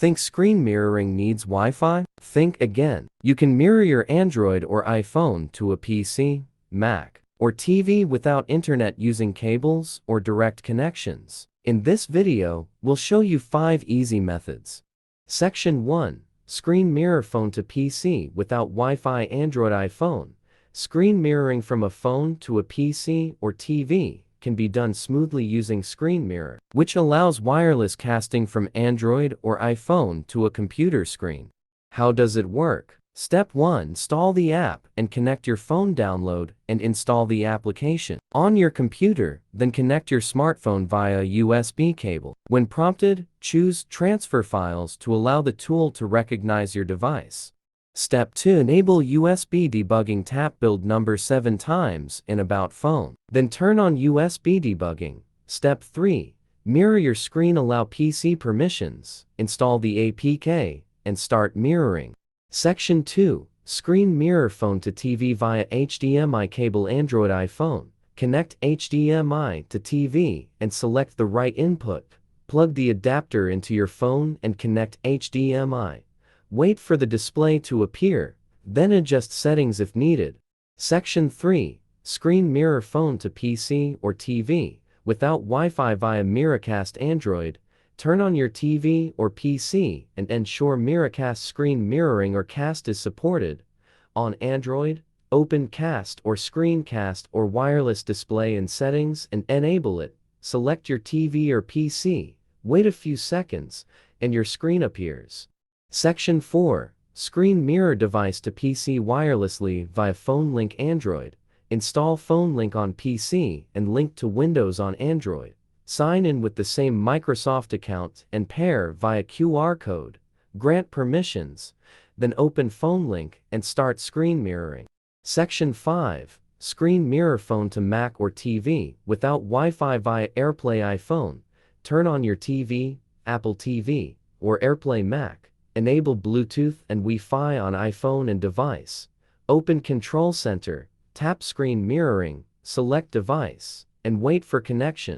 Think screen mirroring needs Wi-Fi? Think again. You can mirror your Android or iPhone to a PC, Mac, or TV without internet using cables or direct connections. In this video, we'll show you 5 easy methods. Section 1. Screen mirror phone to PC without Wi-Fi Android iPhone. Screen mirroring from a phone to a PC or TV can be done smoothly using Screen Mirror, which allows wireless casting from Android or iPhone to a computer screen. How does it work? Step 1. Install the app and connect your phone. Download and install the application on your computer, then connect your smartphone via USB cable. When prompted, choose Transfer Files to allow the tool to recognize your device. Step 2. Enable USB debugging. Tap build number 7 times in About Phone. Then turn on USB debugging. Step 3. Mirror your screen. Allow PC permissions. Install the APK and start mirroring. Section 2. Screen mirror phone to TV via HDMI cable. Android iPhone. Connect HDMI to TV and select the right input. Plug the adapter into your phone and connect HDMI. Wait for the display to appear, then adjust settings if needed. Section 3. Screen mirror phone to PC or TV without Wi-Fi via Miracast. Android. Turn on your TV or PC and ensure Miracast screen mirroring or cast is supported. On Android, open Cast or Screencast or wireless display in Settings and enable it. Select your TV or PC, wait a few seconds, and your screen appears. Section 4. Screen mirror device to PC wirelessly via Phone Link. Android. Install Phone Link on PC and link to Windows on Android. Sign in with the same Microsoft account and pair via QR code. Grant permissions, then open Phone Link and start screen mirroring. Section 5. Screen mirror phone to Mac or TV without Wi-Fi via AirPlay. iPhone. Turn on your TV, Apple TV, or AirPlay Mac. Enable Bluetooth and Wi-Fi on iPhone and device. Open Control Center, tap Screen Mirroring, select Device, and wait for connection.